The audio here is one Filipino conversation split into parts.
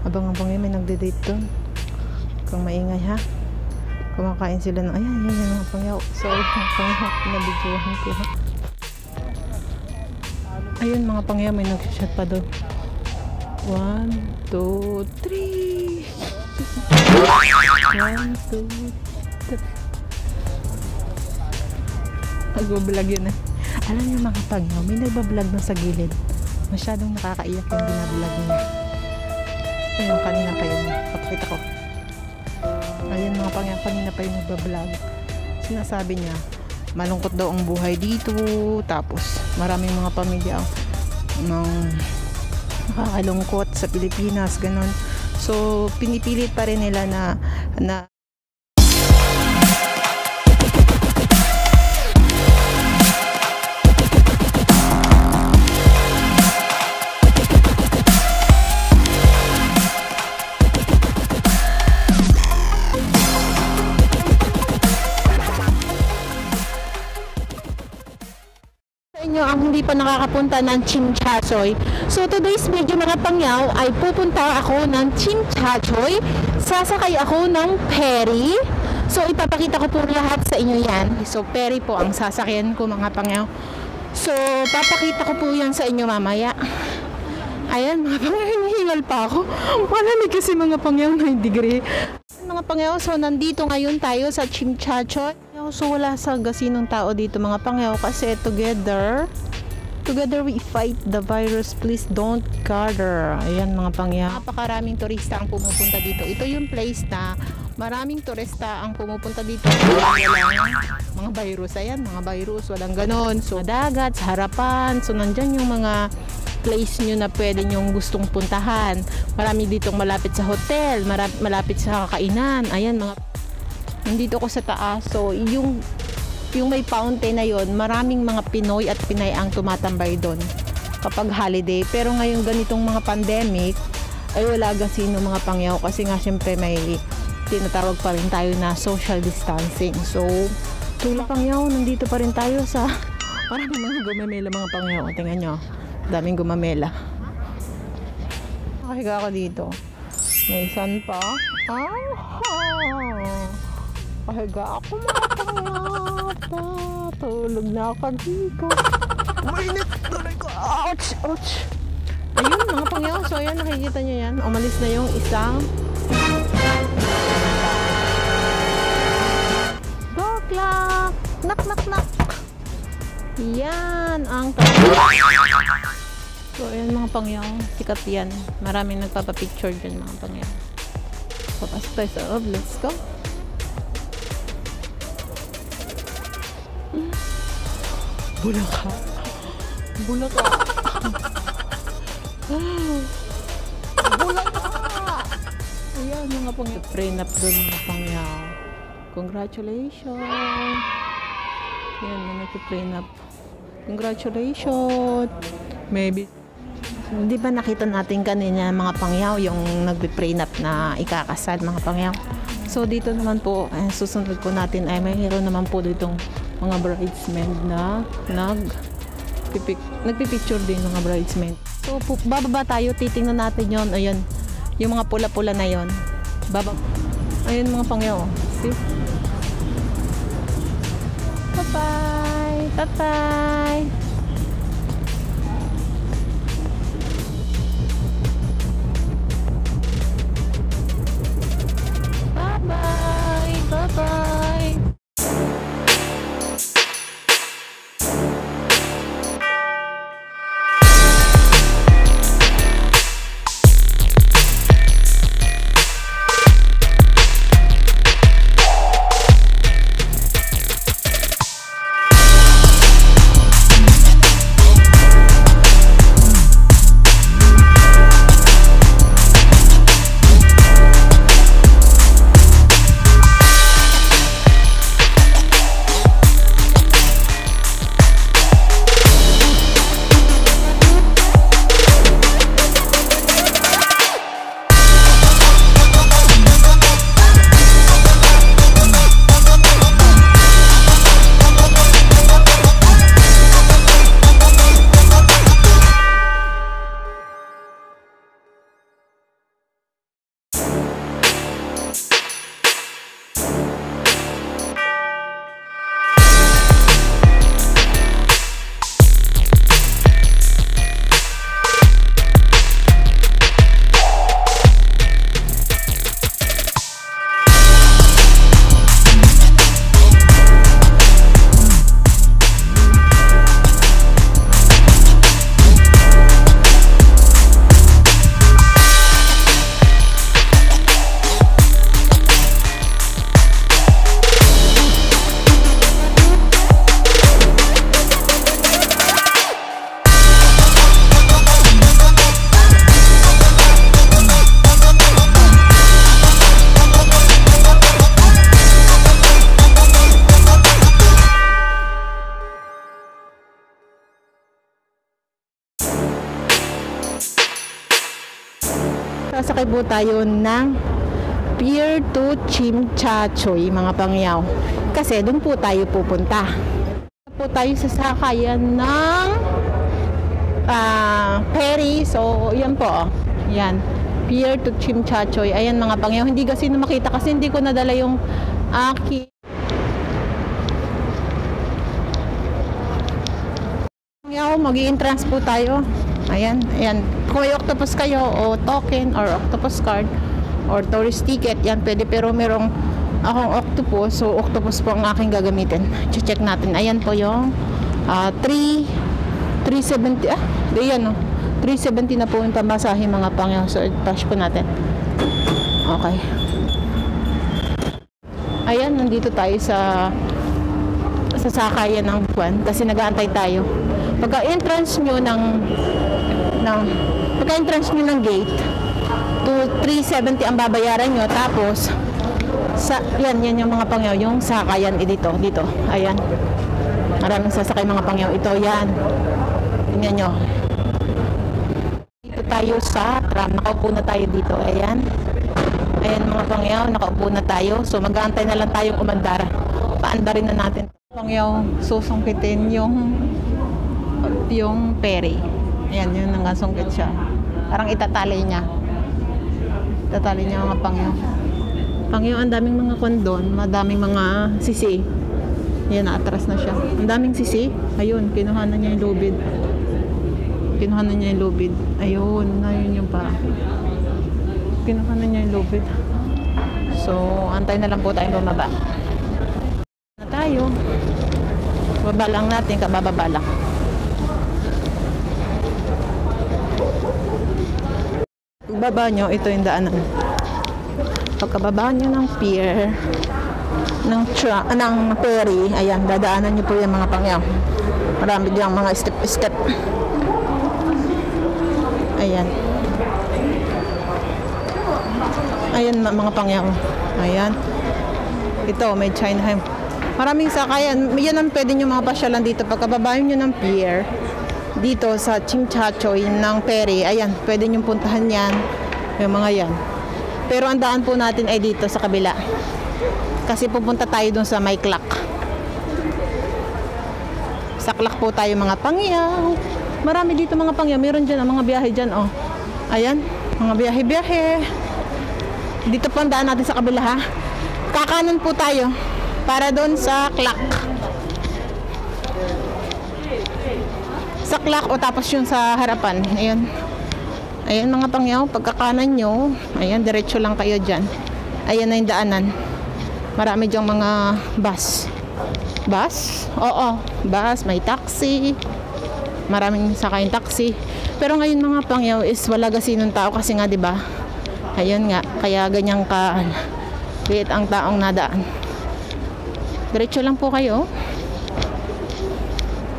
Abang-abang yun, may nagde-date doon. Kung maingay ha. Kumakain sila ng, ayan, yan mga pangyaw. Sorry mga pangyaw, pinabidyohan ko ha. Ayun mga pangyaw, may nag-shot pa doon. 1, 2, 3. 1, 2, 3. Nag-vlog yun eh. Alam niyo mga pangyaw, may nagbablog na sa gilid. Masyadong nakakaiyak yung binablog niya. Ayun, kanina pa yun. Papakita ko. Ayun mga pangyaw, kanina pa yung nagbablog. Sinasabi niya, malungkot daw ang buhay dito. Tapos, maraming mga pamilya ang nakakalungkot sa Pilipinas, ganon. So, pinipilit pa rin nila na ang hindi pa nakakapunta ng Chimchachoy. So today's video mga pangyaw ay pupunta ako ng Chimchachoy. Sasakay ako ng ferry. So ipapakita ko po lahat sa inyo yan. So ferry po ang sasakyan ko mga pangyaw. So papakita ko po yan sa inyo mamaya. Ayan mga pangyaw, hinihingal pa ako. Malamig kasi mga pangyaw, 9 degree. Mga pangyaw, so nandito ngayon tayo sa Chimchachoy. So wala sa gasinong tao dito mga pangyaw kasi together we fight the virus, please don't gather. Ayan mga pangyaw, napakaraming turista ang pumupunta dito. Ito yung place na maraming turista ang pumupunta dito. Mga virus, ayan mga virus, walang ganon. So dagat, sa harapan, so nandyan yung mga place nyo na pwede nyong gustong puntahan. Marami ditong malapit sa hotel, malapit sa kakainan. Ayan mga, nandito ko sa taas. So yung may fountain na yon, maraming mga Pinoy at Pinay ang tumatambay doon kapag holiday. Pero ngayon ganitong mga pandemic ay wala gasino mga pangyaw kasi nga syempre may tinatawag pa rin tayo na social distancing. So tula pangyaw, nandito pa rin tayo sa maraming mga gumamela mga pangyaw. Tingnan nyo, daming gumamela. Nakahiga ako dito, may sun pa. Pahiga ako mga pangata. Tulog na ako dito. Mainit! Tuloy ko! Ouch! Ouch! Ayun mga pangyaw. So ayan, nakikita nyo yan. Umalis na yung isang door clock! Knock! Knock! Knock! Yan ang so ayan mga pangyaw. Sikat yan. Maraming nagpapapicture dyan mga pangyaw. Papas tayo sa loob. Let's go! Bulaka. Bulaka. Bulaka. Ayan mga pangyaw. Prenup doon mga pangyaw. Congratulations. Ayan na nagpa-prenup. Congratulations. Maybe. Hindi ba nakita natin kanina mga pangyaw yung nagpa-prenup na ikakasal mga pangyaw? So dito naman po, susunod po natin ay mayroon naman po ditong mga bridesmaid na nagpipicture din mga bridesmaid. So bababa tayo, titingnan natin yon. Ayun, yung mga pula-pula na yon. Ayun mga pangyaw. See? Bye-bye! Bye-bye! Bye-bye! Bye-bye! Sasakay po tayo ng Pier to Chimchachoy, mga pangyaw. Kasi doon po tayo pupunta. Po tayo sa sakayan ng ferry. So, yan po. Yan. Pier to Chimchachoy. Ayan mga pangyaw. Hindi kasi na makita kasi hindi ko nadala yung aking pangyaw. Mag-i-entrance po tayo. Ayan. Ayan. Kung may octopus kayo o token or octopus card or tourist ticket, yan pwede. Pero merong akong octopus. So, octopus po ang aking gagamitin. Check natin. Ayan po yung 370. Ayan o. 370 na po yung pamasahe mga pangyaw. So, i-touch po natin. Okay. Ayan, nandito tayo sa sakayan ng buwan. Kasi nag-aantay tayo. Pagka-entrance nyo pagka-entrance nyo ng gate, to 370 ang babayaran nyo. Tapos, yan yung mga pangyaw. Yung sakayan dito. Ayan. Maraming sasakay mga pangyaw. Ito, yan. Tingnan nyo. Dito tayo sa tram. Nakaupo na tayo dito. Ayan. Ayan mga pangyaw. Nakaupo na tayo. So, mag-aantay na lang tayong umandar. Paandarin na natin. Pangyaw, susungkitin yung ferry. Ayan, yun nangasungkit siya. Parang itatali niya. Itatali niya mga pangyaw. Pangyaw, ang daming mga kondon, madaming mga sisi. Ayan, naatras na siya. Ang daming sisi. Ayun, kinuhanan niya yung lubid. Ayun, yung pa. Kinuhanan niya yung lubid. So, antay na lang po tayong bumaba. Na tayo. Baba lang natin, kabababa lang. Baba nyo, ito yung daanan. Pagkababa nyo ng pier, ng ferry, ayan, dadaanan nyo po yung mga pangyaw. Marami diyang mga step. Ayan. Ayan mga pangyaw. Ayan. Ito, may China. Maraming sakayan. Yan ang pwede nyo mga pasyalan dito. Pagkababa nyo ng pier, dito sa Chimchachoy ng ferry, ayan, pwede nyo puntahan yan. Yung mga yan. Pero ang daan po natin ay dito sa kabila. Kasi pupunta tayo dun sa may clock. Sa clock po tayo mga pangyaw. Marami dito mga pangyaw. Meron dyan ang mga biyahe dyan, oh. Ayan, mga biyahe. Dito po ang daan natin sa kabila, ha. Kakanan po tayo para doon sa clock. Sa clock o tapos yung sa harapan. Ayan mga pangyaw, pagkakanan nyo, ayan, diretso lang kayo dyan. Ayan na yung daanan. Marami dyang mga bus. Bus? Oo, bus, may taxi. Maraming sakayang taxi. Pero ngayon mga pangyaw is wala gasinong tao kasi nga 'di ba? Ayun nga, kaya ganyang liit ang taong nadaan. Diretso lang po kayo.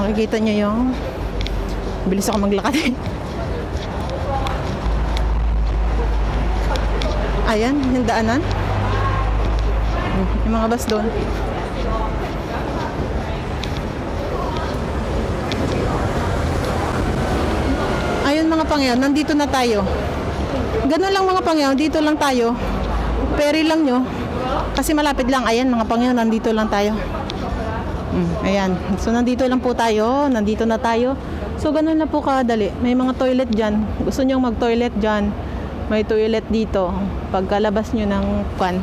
Makikita nyo yung bilis ako maglakad. Ayan, yung daanan. Yung mga bus doon. Ayun mga pangyaw, nandito na tayo. Ganun lang mga pangyaw, dito lang tayo. Ferry lang nyo. Kasi malapit lang. Ayan mga pangyaw, nandito lang tayo. Ayan. So nandito lang po tayo. Nandito na tayo. So ganun na po kadali. May mga toilet dyan. Gusto nyo mag-toilet dyan, may toilet dito. Pagkalabas nyo ng pan,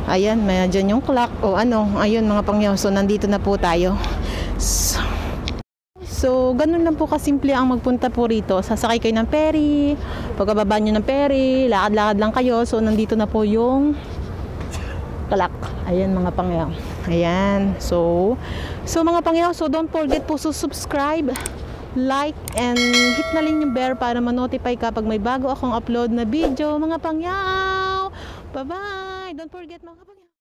ayan, may dyan yung clock o ano. Ayun mga pangyaw. So nandito na po tayo. So ganun lang po kasimple ang magpunta po rito. Sasakay kayo ng ferry. Pagkababa nyo ng ferry, lakad-lakad lang kayo. So nandito na po yung clock. Ayan mga pangyaw. Ayan. So mga pangyaw, so don't forget po to subscribe, like, and hit na rin yung bell para ma-notify kapag may bago akong upload na video mga pangyaw. Bye-bye! Don't forget mga